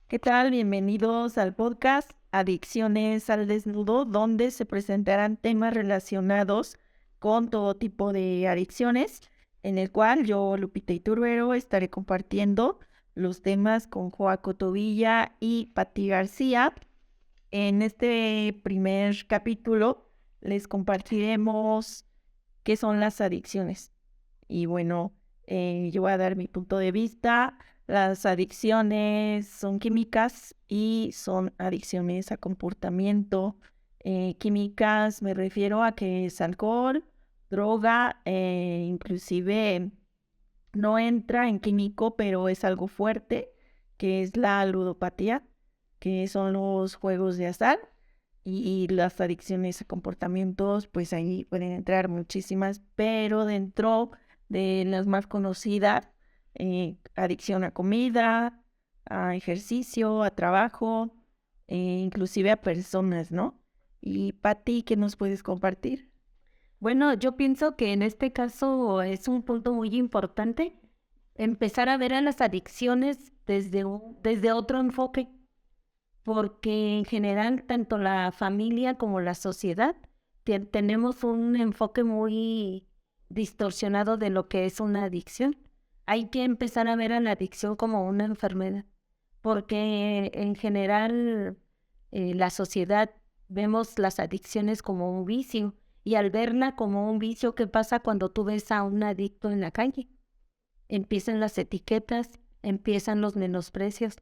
¿Qué tal? Bienvenidos al podcast Adicciones al Desnudo, donde se presentarán temas relacionados con todo tipo de adicciones, en el cual yo, Lupita Iturbero, estaré compartiendo los temas con Joaco Tobilla y Pati García. En este primer capítulo les compartiremos qué son las adicciones. Y bueno, yo voy a dar mi punto de vista. Las adicciones son químicas y son adicciones a comportamiento. Químicas me refiero a que es alcohol, droga, inclusive no entra en químico, pero es algo fuerte, que es la ludopatía, que son los juegos de azar. Y las adicciones a comportamientos, pues ahí pueden entrar muchísimas, pero dentro de las más conocidas, adicción a comida, a ejercicio, a trabajo, inclusive a personas, ¿no? Y Pati, ¿qué nos puedes compartir? Bueno, yo pienso que en este caso es un punto muy importante empezar a ver a las adicciones desde otro enfoque, porque en general tanto la familia como la sociedad tenemos un enfoque muy distorsionado de lo que es una adicción. Hay que empezar a ver a la adicción como una enfermedad, porque en general la sociedad vemos las adicciones como un vicio y al verla como un vicio, ¿qué pasa cuando tú ves a un adicto en la calle? Empiezan las etiquetas, empiezan los menosprecios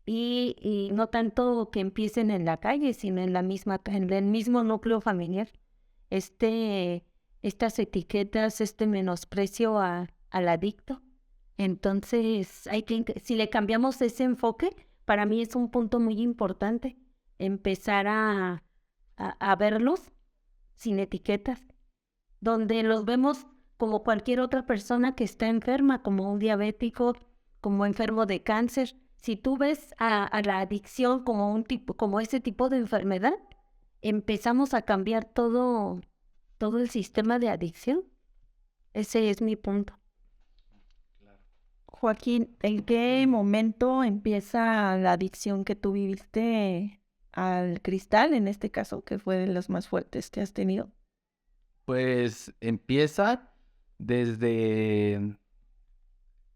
y no tanto que empiecen en la calle, sino en el mismo núcleo familiar. Este, estas etiquetas, este menosprecio al adicto. Entonces, si le cambiamos ese enfoque, para mí es un punto muy importante empezar a verlos sin etiquetas, donde los vemos como cualquier otra persona que está enferma, como un diabético, como enfermo de cáncer. Si tú ves a la adicción como como ese tipo de enfermedad, empezamos a cambiar todo el sistema de adicción. Ese es mi punto. Joaquín, ¿en qué momento empieza la adicción que tú viviste al cristal, en este caso, que fue de las más fuertes que has tenido? Pues empieza desde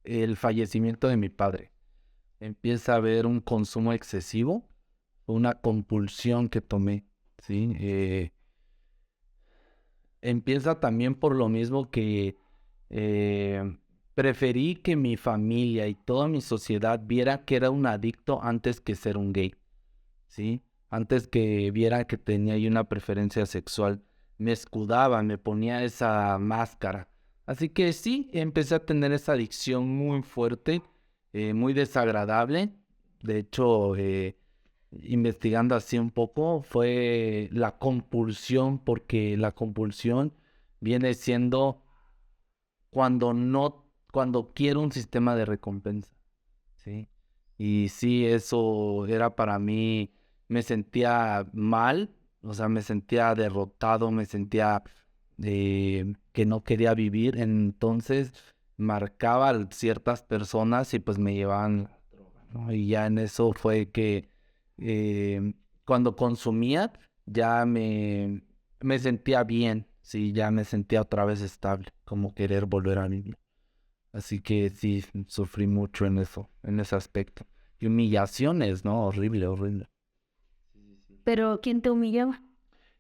el fallecimiento de mi padre. Empieza a haber un consumo excesivo, una compulsión que tomé, ¿sí? Empieza también por lo mismo que eh, preferí que mi familia y toda mi sociedad viera que era un adicto antes que ser un gay, ¿sí? Antes que viera que tenía ahí una preferencia sexual, me escudaba, me ponía esa máscara. Así que sí, empecé a tener esa adicción muy fuerte, muy desagradable. De hecho, investigando así un poco, fue la compulsión, porque la compulsión viene siendo cuando quiero un sistema de recompensa, ¿sí? Y sí, eso era para mí, me sentía mal, o sea, me sentía derrotado, me sentía que no quería vivir, entonces marcaba a ciertas personas y pues me llevaban, ¿no? Y ya en eso fue que eh, cuando consumía ya me sentía bien, sí, ya me sentía otra vez estable, como querer volver a vivir. Así que sí, sufrí mucho en eso, en ese aspecto. Y humillaciones, ¿no? Horrible, horrible. Pero ¿quién te humillaba?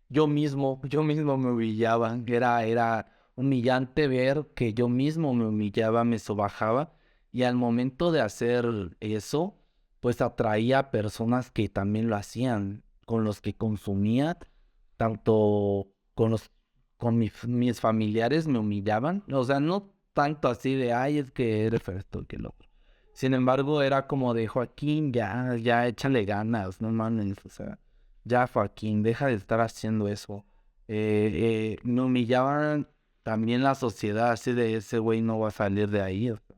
Yo mismo me humillaba. Era humillante ver que yo mismo me humillaba, me sobajaba. Y al momento de hacer eso, pues atraía a personas que también lo hacían, con los que consumía, tanto mis familiares me humillaban. O sea, no tanto así de, ay, es que eres esto, que lo otro. Sin embargo, era como de Joaquín, ya échale ganas, no mames, o sea. Ya, Joaquín, deja de estar haciendo eso. Me humillaban también la sociedad, así de ese güey no va a salir de ahí. O sea,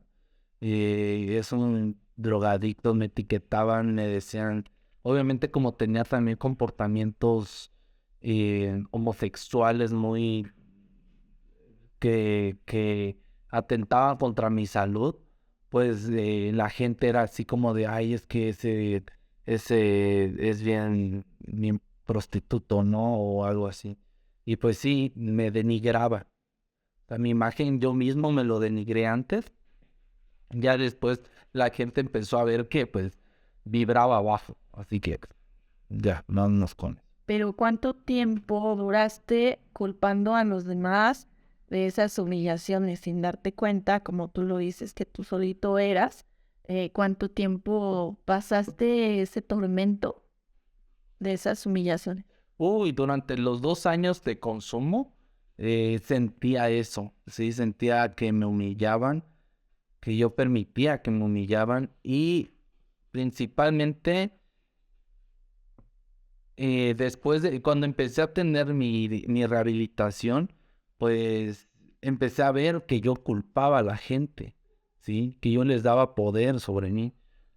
es un drogadicto, me etiquetaban, me decían, obviamente como tenía también comportamientos homosexuales muy que atentaban contra mi salud, pues la gente era así como de, ay, es que ese ese es bien prostituto, ¿no? O algo así. Y pues sí, me denigraba. O sea, mi imagen yo mismo me lo denigré antes. Ya después la gente empezó a ver que pues vibraba bajo. Así que ya, no nos con. Pero ¿cuánto tiempo duraste culpando a los demás de esas humillaciones sin darte cuenta, como tú lo dices, que tú solito eras? ¿Cuánto tiempo pasaste ese tormento de esas humillaciones? Uy, durante los 2 años de consumo sentía eso, sí, sentía que me humillaban, que yo permitía que me humillaban y principalmente después de cuando empecé a tener mi rehabilitación, pues empecé a ver que yo culpaba a la gente, sí, que yo les daba poder sobre mí.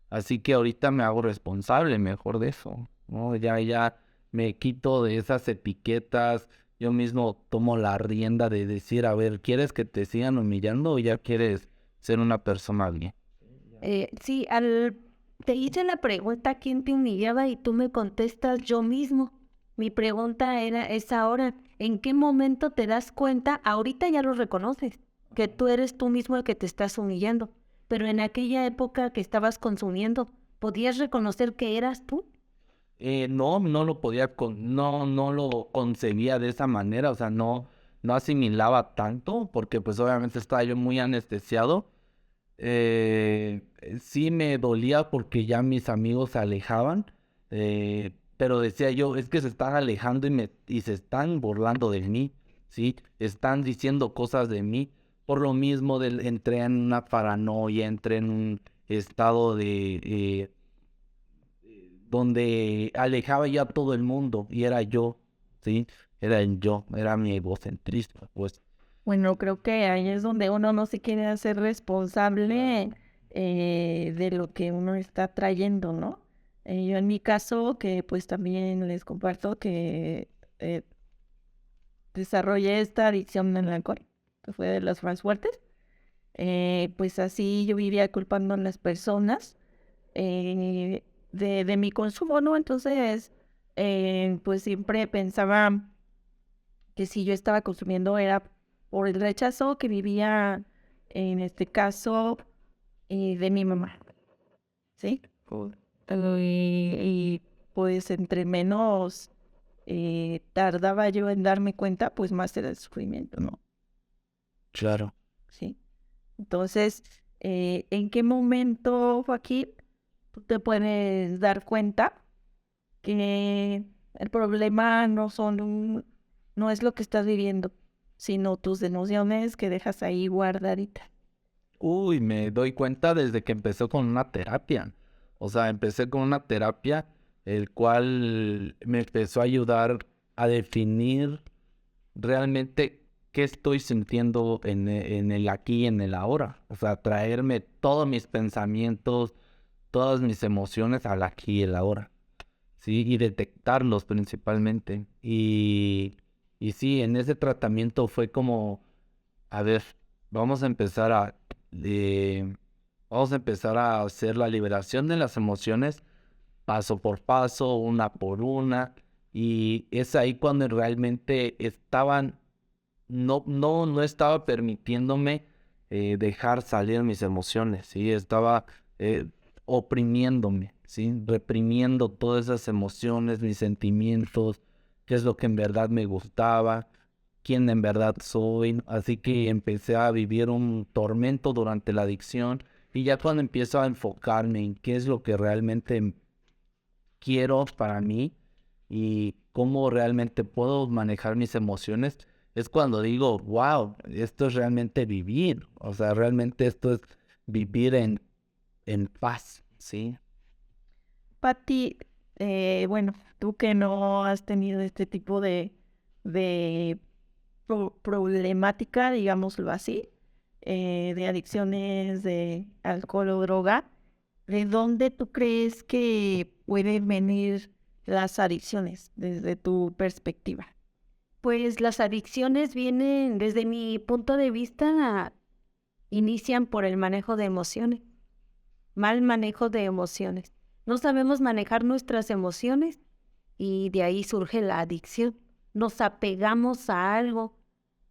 Así que ahorita me hago responsable mejor de eso, ¿no? Ya me quito de esas etiquetas, yo mismo tomo la rienda de decir, a ver, ¿quieres que te sigan humillando o ya quieres ser una persona bien? Sí, te hice la pregunta quién te humillaba y tú me contestas yo mismo. Mi pregunta es ahora, ¿en qué momento te das cuenta? Ahorita ya lo reconoces, que tú eres tú mismo el que te estás humillando, pero en aquella época que estabas consumiendo, ¿podías reconocer que eras tú? No lo podía, no lo concebía de esa manera, o sea, no asimilaba tanto, porque pues obviamente estaba yo muy anestesiado. Sí me dolía porque ya mis amigos se alejaban, pero decía yo, es que se están alejando y se están burlando de mí, ¿sí? Están diciendo cosas de mí. Por lo mismo entré en una paranoia, entré en un estado donde alejaba ya a todo el mundo y era yo, ¿sí? Era mi egocentrismo, pues. Bueno, creo que ahí es donde uno no se quiere hacer responsable de lo que uno está trayendo, ¿no? Yo en mi caso, que pues también les comparto que eh, desarrollé esta adicción al alcohol, que fue de las más fuertes. Pues así yo vivía culpando a las personas de mi consumo, ¿no? Entonces, pues siempre pensaba que si yo estaba consumiendo era por el rechazo que vivía, en este caso, de mi mamá, ¿sí? Y pues entre menos tardaba yo en darme cuenta, pues más era el sufrimiento, ¿no? Claro. Sí. Entonces, ¿en qué momento, Joaquín, tú te puedes dar cuenta que el problema no es lo que estás viviendo, sino tus emociones que dejas ahí guardaditas? Uy, me doy cuenta desde que empecé con una terapia. O sea, empecé con una terapia el cual me empezó a ayudar a definir realmente qué estoy sintiendo en el aquí y en el ahora. O sea, traerme todos mis pensamientos, todas mis emociones al aquí y el ahora. Sí, y detectarlos principalmente. Y sí, en ese tratamiento fue como, a ver, vamos a empezar a, eh, vamos a empezar a hacer la liberación de las emociones paso por paso, una por una. Y es ahí cuando realmente no estaba permitiéndome dejar salir mis emociones, ¿sí? Estaba eh, oprimiéndome, ¿sí? Reprimiendo todas esas emociones, mis sentimientos, qué es lo que en verdad me gustaba, quién en verdad soy. Así que empecé a vivir un tormento durante la adicción y ya cuando empiezo a enfocarme en qué es lo que realmente quiero para mí y cómo realmente puedo manejar mis emociones, es cuando digo, wow, esto es realmente vivir. O sea, realmente esto es vivir en paz, ¿sí? Pati, bueno, tú que no has tenido este tipo de problemática, digámoslo así, de adicciones de alcohol o droga, ¿de dónde tú crees que pueden venir las adicciones desde tu perspectiva? Pues las adicciones vienen, desde mi punto de vista, inician por el manejo de emociones, mal manejo de emociones. No sabemos manejar nuestras emociones y de ahí surge la adicción. Nos apegamos a algo.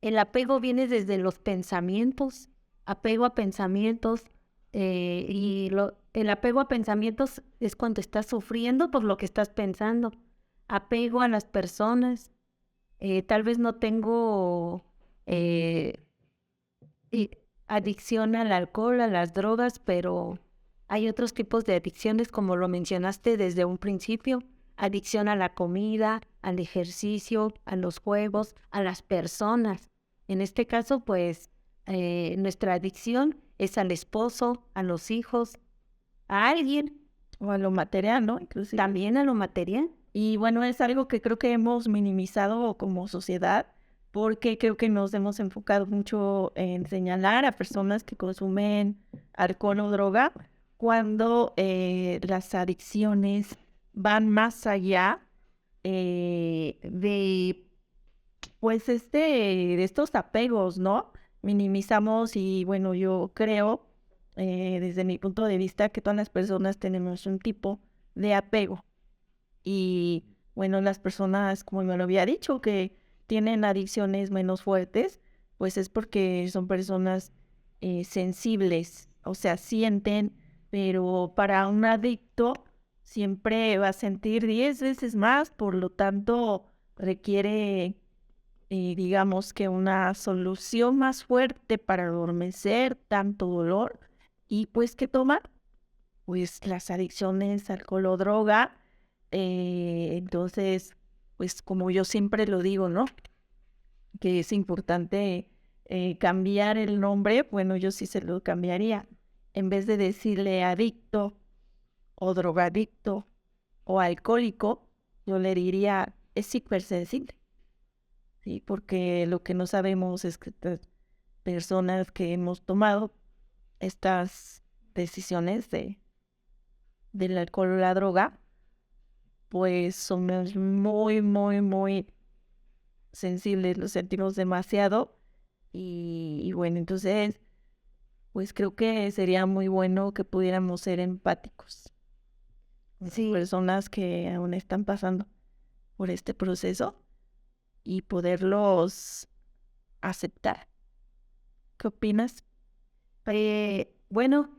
El apego viene desde los pensamientos, apego a pensamientos, el apego a pensamientos es cuando estás sufriendo por lo que estás pensando. Apego a las personas, tal vez no tengo eh, adicción al alcohol, a las drogas, pero hay otros tipos de adicciones, como lo mencionaste desde un principio. Adicción a la comida, al ejercicio, a los juegos, a las personas. En este caso, pues, nuestra adicción es al esposo, a los hijos, a alguien, O a lo material, ¿no? Inclusive. también a lo material. Y bueno, es algo que creo que hemos minimizado como sociedad, porque creo que nos hemos enfocado mucho en señalar a personas que consumen alcohol o droga, cuando las adicciones van más allá de, pues, de estos apegos, ¿no? Minimizamos y bueno, yo creo, desde mi punto de vista, que todas las personas tenemos un tipo de apego. Y bueno, las personas, como me lo había dicho, que tienen adicciones menos fuertes, pues es porque son personas sensibles, o sea, sienten, pero para un adicto siempre va a sentir 10 veces más, por lo tanto requiere, digamos que una solución más fuerte para adormecer tanto dolor. Y pues, ¿qué tomar? Pues las adicciones, alcohol o droga. Entonces, pues como yo siempre lo digo, ¿no? Que es importante cambiar el nombre. Bueno, yo sí se lo cambiaría. En vez de decirle adicto o drogadicto o alcohólico, yo le diría es hipersensible. Sí, porque lo que no sabemos es que estas personas que hemos tomado estas decisiones del alcohol o la droga, pues somos muy, muy, muy sensibles, lo sentimos demasiado. Y bueno, entonces, pues creo que sería muy bueno que pudiéramos ser empáticos con las Sí, personas que aún están pasando por este proceso y poderlos aceptar. ¿Qué opinas? bueno,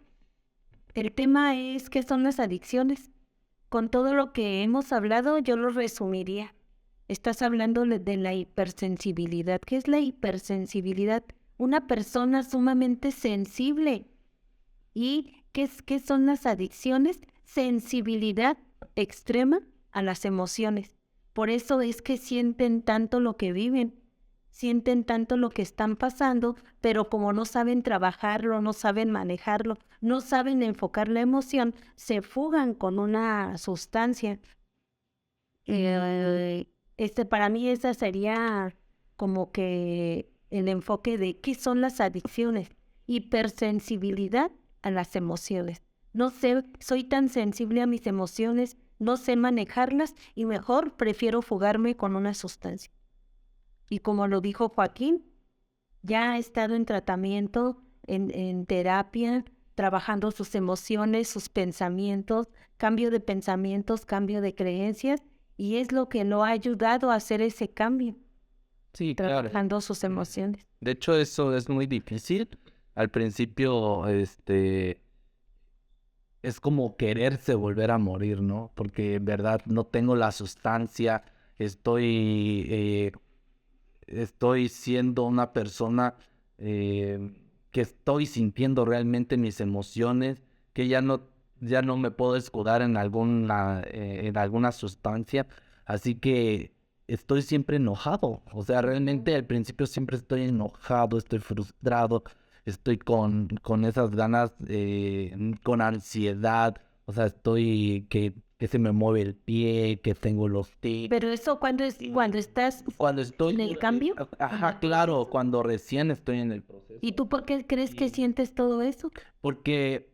el tema es qué son las adicciones. Con todo lo que hemos hablado, yo lo resumiría. Estás hablando de la hipersensibilidad. ¿Qué es la hipersensibilidad? Una persona sumamente sensible. ¿Y qué son las adicciones? Sensibilidad extrema a las emociones. Por eso es que sienten tanto lo que viven, sienten tanto lo que están pasando, pero como no saben trabajarlo, no saben manejarlo, no saben enfocar la emoción, se fugan con una sustancia. Para mí esa sería como que el enfoque de qué son las adicciones. Hipersensibilidad a las emociones. No sé, soy tan sensible a mis emociones, no sé manejarlas y mejor prefiero fugarme con una sustancia. Y como lo dijo Joaquín, ya ha estado en tratamiento, en terapia, trabajando sus emociones, sus pensamientos, cambio de pensamientos, cambio de creencias, y es lo que lo ha ayudado a hacer ese cambio, Sí, claro. trabajando sus emociones. De hecho, eso es muy difícil. Al principio, es como quererse volver a morir, ¿no? Porque en verdad no tengo la sustancia, estoy siendo una persona que estoy sintiendo realmente mis emociones, que ya no me puedo escudar en alguna sustancia, así que estoy siempre enojado. O sea, realmente al principio siempre estoy enojado, estoy frustrado, estoy con esas ganas, con ansiedad, o sea, estoy que se me mueve el pie, que tengo los tics. Pero eso cuando estás Cuando estoy, en el cambio. ajá, claro, cuando recién estoy en el proceso. ¿Y tú por qué crees que sientes todo eso? Porque,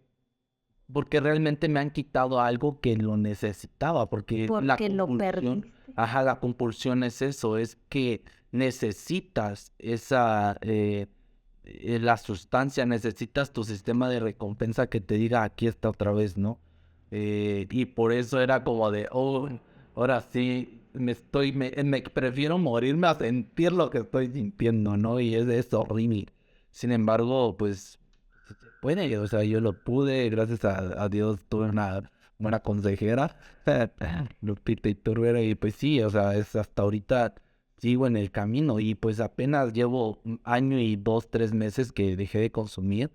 porque realmente me han quitado algo que lo necesitaba, porque la Porque lo compulsión, perdiste. ajá, la compulsión es eso, es que necesitas la sustancia, necesitas tu sistema de recompensa que te diga, aquí está otra vez, ¿no? Y por eso era como de, oh, ahora sí, me prefiero morirme a sentir lo que estoy sintiendo, ¿no? Y es horrible. Sin embargo, pues, se puede, o sea, yo lo pude, gracias a Dios tuve una buena consejera, Lupita Iturbera, y pues sí, o sea, es hasta ahorita sigo en el camino y pues apenas llevo un año y 2, 3 meses que dejé de consumir.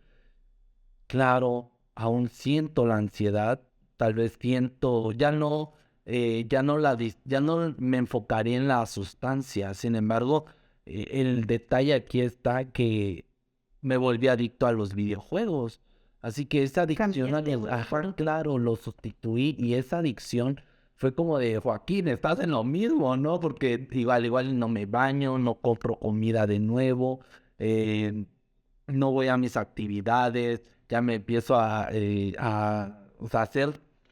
Claro, aún siento la ansiedad, tal vez siento, ya no me enfocaré en la sustancia. Sin embargo, el detalle aquí está que me volví adicto a los videojuegos. Así que esa adicción claro, lo sustituí y esa adicción fue como de, Joaquín, estás en lo mismo, ¿no? Porque igual no me baño, no compro comida de nuevo, eh, no voy a mis actividades, ya me empiezo o sea,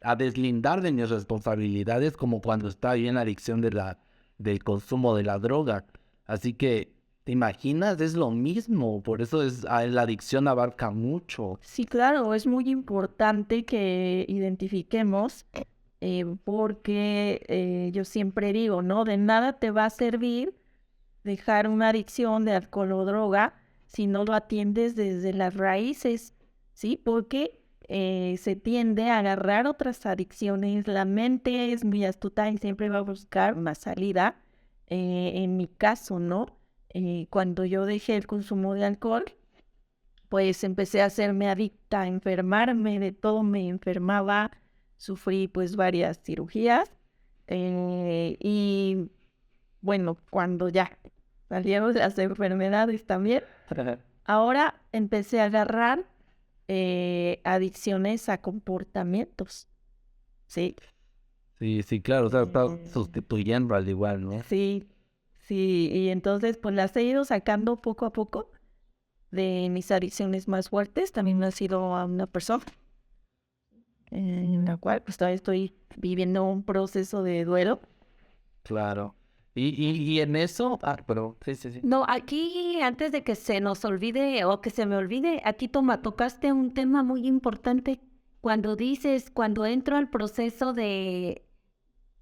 a deslindar de mis responsabilidades como cuando estaba yo en la adicción del consumo de la droga. Así que, ¿te imaginas? Es lo mismo, por eso la adicción abarca mucho. Sí, claro, es muy importante que identifiquemos, porque yo siempre digo, ¿no? De nada te va a servir dejar una adicción de alcohol o droga si no lo atiendes desde las raíces, ¿sí? Porque se tiende a agarrar otras adicciones, la mente es muy astuta y siempre va a buscar una salida. En mi caso, ¿no? Cuando yo dejé el consumo de alcohol, pues empecé a hacerme adicta, a enfermarme, de todo me enfermaba, sufrí pues varias cirugías, y bueno, cuando ya salieron las enfermedades también, ahora empecé a agarrar adicciones a comportamientos, ¿sí? Sí, claro, o sea, está Eh, sustituyendo al igual, ¿no? sí, sí, y entonces pues las he ido sacando poco a poco de mis adicciones más fuertes. También ha sido a una persona en la cual pues todavía estoy viviendo un proceso de duelo. Claro. Y en eso, pero sí. No, aquí antes de que se nos olvide o que se me olvide, aquí tocaste un tema muy importante. Cuando dices, cuando entro al proceso de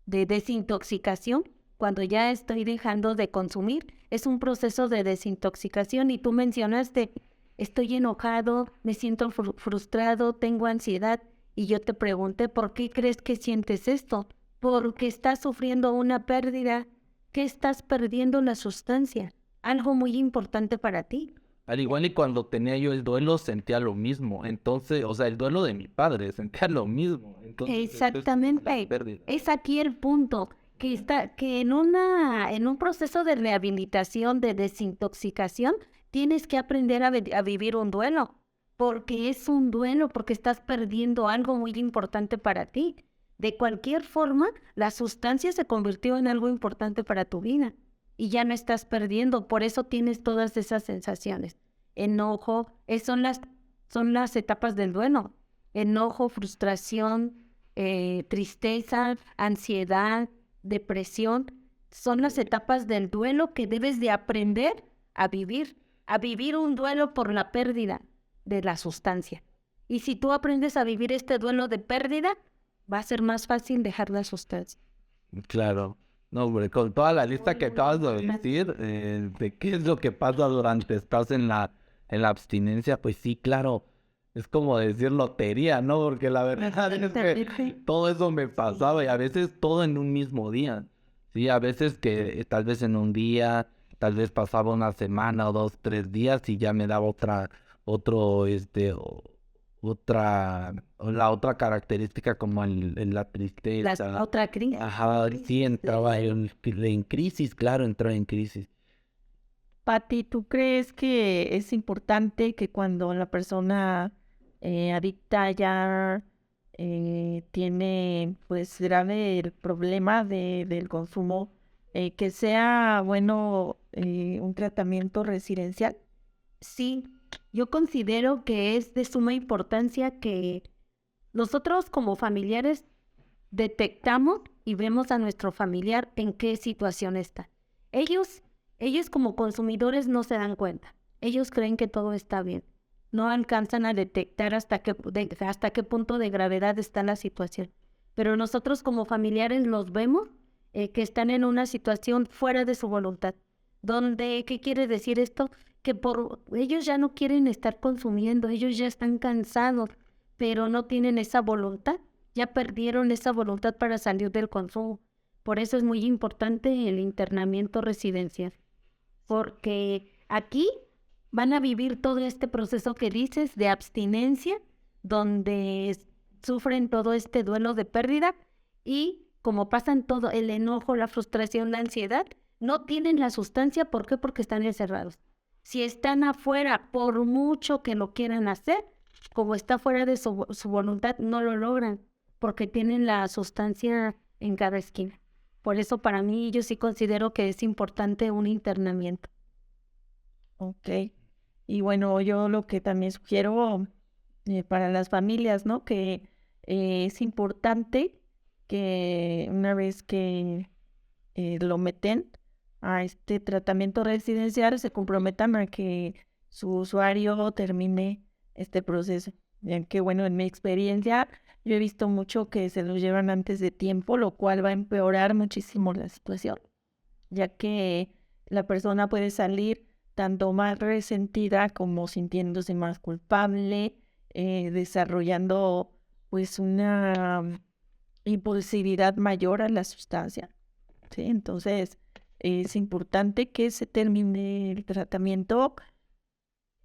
desintoxicación, cuando ya estoy dejando de consumir, es un proceso de desintoxicación y tú mencionaste, estoy enojado, me siento frustrado, tengo ansiedad y yo te pregunté, ¿por qué crees que sientes esto? Porque estás sufriendo una pérdida, que estás perdiendo la sustancia, algo muy importante para ti. Al igual y cuando tenía yo el duelo sentía lo mismo. Entonces, o sea, el duelo de mi padre sentía lo mismo. Entonces, esto es la Exactamente, pérdida. es aquí el punto, que en un proceso de rehabilitación, de desintoxicación, tienes que aprender a vivir un duelo, porque es un duelo, porque estás perdiendo algo muy importante para ti. De cualquier forma, la sustancia se convirtió en algo importante para tu vida y ya no estás perdiendo, por eso tienes todas esas sensaciones. Enojo, son las etapas del duelo. Enojo, frustración, tristeza, ansiedad, depresión, son las etapas del duelo que debes de aprender a vivir un duelo por la pérdida de la sustancia. Y si tú aprendes a vivir este duelo de pérdida, va a ser más fácil dejar la sustancia. Claro. No, hombre, con toda la lista que acabas de decir, de qué es lo que pasa durante estás en la abstinencia, pues sí, claro, es como decir lotería, ¿no? Porque la verdad es que todo eso me pasaba y a veces todo en un mismo día. Sí, a veces que tal vez en un día, tal vez pasaba una semana o 2, 3 días y ya me daba otro, la otra característica como la tristeza. Otra crisis. Ajá, sí entraba en crisis, claro, entraba en crisis. Pati, ¿tú crees que es importante que cuando la persona adicta ya tiene pues grave el problema del consumo, que sea bueno un tratamiento residencial? Sí, yo considero que es de suma importancia que nosotros como familiares detectamos y vemos a nuestro familiar en qué situación está. Ellos como consumidores no se dan cuenta. Ellos creen que todo está bien. no alcanzan a detectar hasta qué punto de gravedad está la situación. Pero nosotros como familiares los vemos que están en una situación fuera de su voluntad. Donde, ¿qué quiere decir esto? Que ellos ya no quieren estar consumiendo, ellos ya están cansados, pero no tienen esa voluntad, ya perdieron esa voluntad para salir del consumo. Por eso es muy importante el internamiento residencial, porque aquí van a vivir todo este proceso que dices de abstinencia, donde sufren todo este duelo de pérdida y como pasan todo el enojo, la frustración, la ansiedad, no tienen la sustancia. ¿Por qué? Porque están encerrados. Si están afuera, por mucho que lo quieran hacer, como está fuera de su voluntad, no lo logran, porque tienen la sustancia en cada esquina. Por eso para mí yo sí considero que es importante un internamiento. Ok. Y bueno, yo lo que también sugiero para las familias, ¿no? Que es importante que una vez que lo meten a este tratamiento residencial, se comprometan a que su usuario termine este proceso. Ya que, bueno, en mi experiencia, yo he visto mucho que se los llevan antes de tiempo, lo cual va a empeorar muchísimo la situación, ya que la persona puede salir tanto más resentida como sintiéndose más culpable, desarrollando pues una impulsividad mayor a la sustancia, ¿sí? Entonces es importante que se termine el tratamiento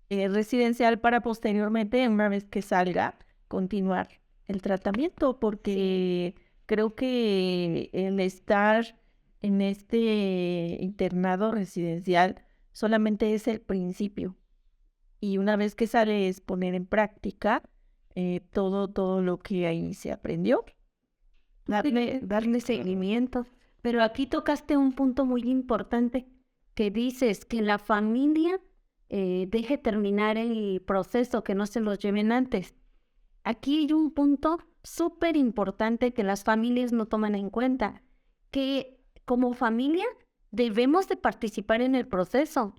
residencial para posteriormente, una vez que salga, continuar el tratamiento, porque creo que el estar en este internado residencial solamente es el principio. Y una vez que sale es poner en práctica todo lo que ahí se aprendió. Darle seguimiento. Pero aquí tocaste un punto muy importante que dices que la familia deje terminar el proceso, que no se los lleven antes. Aquí hay un punto súper importante que las familias no toman en cuenta, que como familia debemos de participar en el proceso.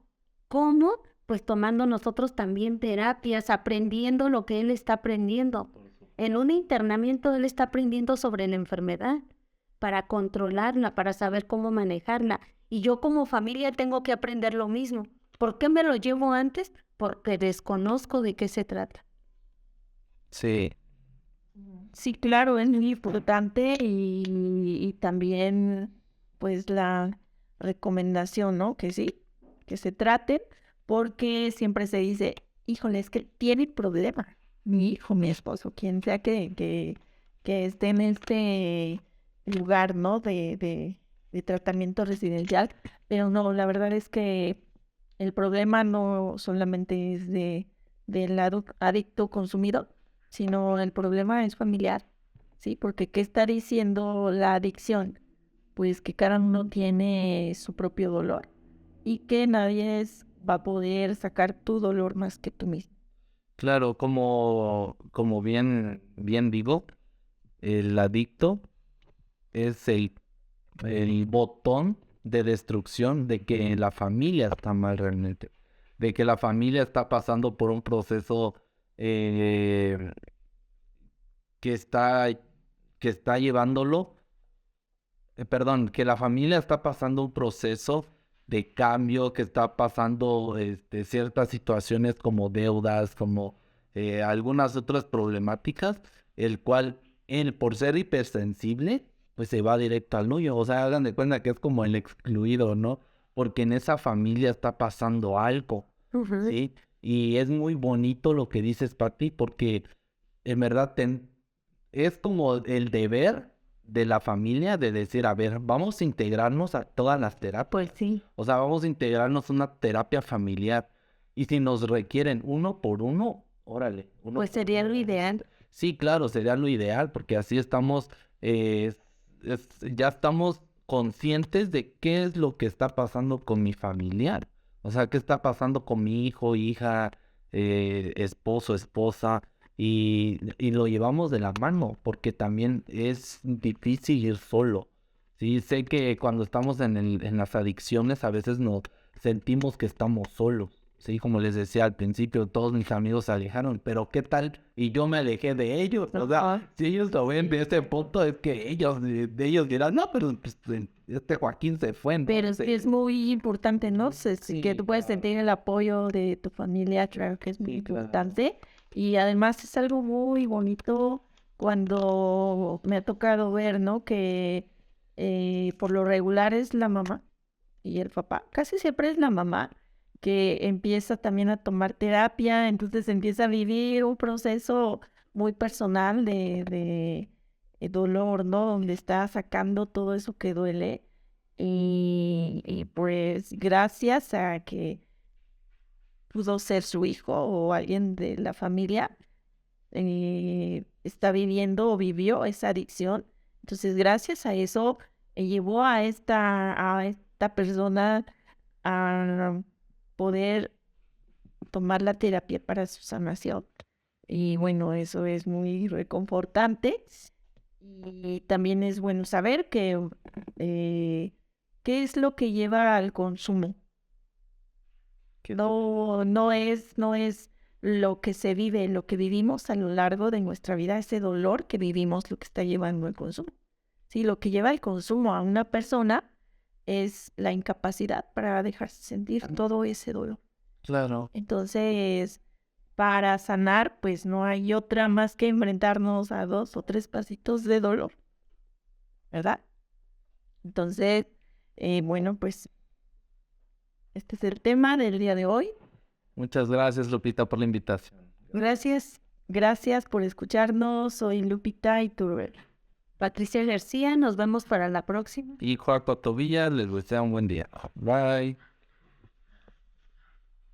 ¿Cómo? Pues tomando nosotros también terapias, aprendiendo lo que él está aprendiendo. En un internamiento él está aprendiendo sobre la enfermedad, para controlarla, para saber cómo manejarla. Y yo como familia tengo que aprender lo mismo. ¿Por qué me lo llevo antes? Porque desconozco de qué se trata. Sí, Sí, claro, es muy importante y también pues la recomendación, ¿no? Que sí, que se traten, porque siempre se dice, híjole, es que tiene problema, mi hijo, mi esposo, quien sea que esté en este lugar, ¿no? De tratamiento residencial, pero no, la verdad es que el problema no solamente es del adicto consumidor, sino el problema es familiar, ¿sí? Porque ¿qué está diciendo la adicción? Pues que cada uno tiene su propio dolor y que va a poder sacar tu dolor más que tú mismo. claro, como bien digo, el adicto es el botón de destrucción de que la familia está mal realmente, de que la familia está pasando por un proceso eh, que está, que está llevándolo, perdón, que la familia está pasando un proceso de cambio, que está pasando ciertas situaciones como deudas, como algunas otras problemáticas, el cual él, por ser hipersensible, pues se va directo al nuyo. O sea, hagan de cuenta que es como el excluido, ¿no? Porque en esa familia está pasando algo, ¿sí? Y es muy bonito lo que dices, Pati, porque en verdad es como el deber de la familia de decir, a ver, vamos a integrarnos a todas las terapias. Pues sí. O sea, vamos a integrarnos a una terapia familiar. Y si nos requieren uno por uno, órale. Pues sería lo ideal. Sí, claro, sería lo ideal, porque así estamos, ya estamos conscientes de qué es lo que está pasando con mi familiar. O sea, qué está pasando con mi hijo, hija, esposo, esposa, y lo llevamos de la mano, porque también es difícil ir solo. Sí, sé que cuando estamos en las adicciones a veces nos sentimos que estamos solos, Sí, como les decía al principio, todos mis amigos se alejaron, pero ¿qué tal? Y yo me alejé de ellos. O sea, Ajá. si ellos lo ven de este punto, es que ellos, de ellos dirán, no, pero pues, este Joaquín se fue, ¿no? Pero sí es muy importante, ¿no? Sí, Que tú puedes claro. sentir el apoyo de tu familia, claro que es muy Sí, claro. importante. Y además es algo muy bonito cuando me ha tocado ver, ¿no? Que por lo regular es la mamá y el papá, casi siempre es la mamá que empieza también a tomar terapia, entonces empieza a vivir un proceso muy personal de dolor, ¿no? Donde está sacando todo eso que duele y pues gracias a que pudo ser su hijo o alguien de la familia, está viviendo o vivió esa adicción. Entonces, gracias a eso, llevó a esta persona a poder tomar la terapia para su sanación. Y bueno, eso es muy reconfortante. Y también es bueno saber que qué es lo que lleva al consumo. No es lo que se vive, lo que vivimos a lo largo de nuestra vida, ese dolor que vivimos, lo que está llevando el consumo. Sí, lo que lleva el consumo a una persona es la incapacidad para dejarse sentir todo ese dolor. Claro. Entonces, para sanar, pues no hay otra más que enfrentarnos a 2 o 3 pasitos de dolor, ¿verdad? Entonces, bueno, pues este es el tema del día de hoy. Muchas gracias, Lupita, por la invitación. Gracias por escucharnos. Soy Lupita Iturbe. Patricia García, nos vemos para la próxima. Y Joaco Tobilla, les deseo un buen día. Bye.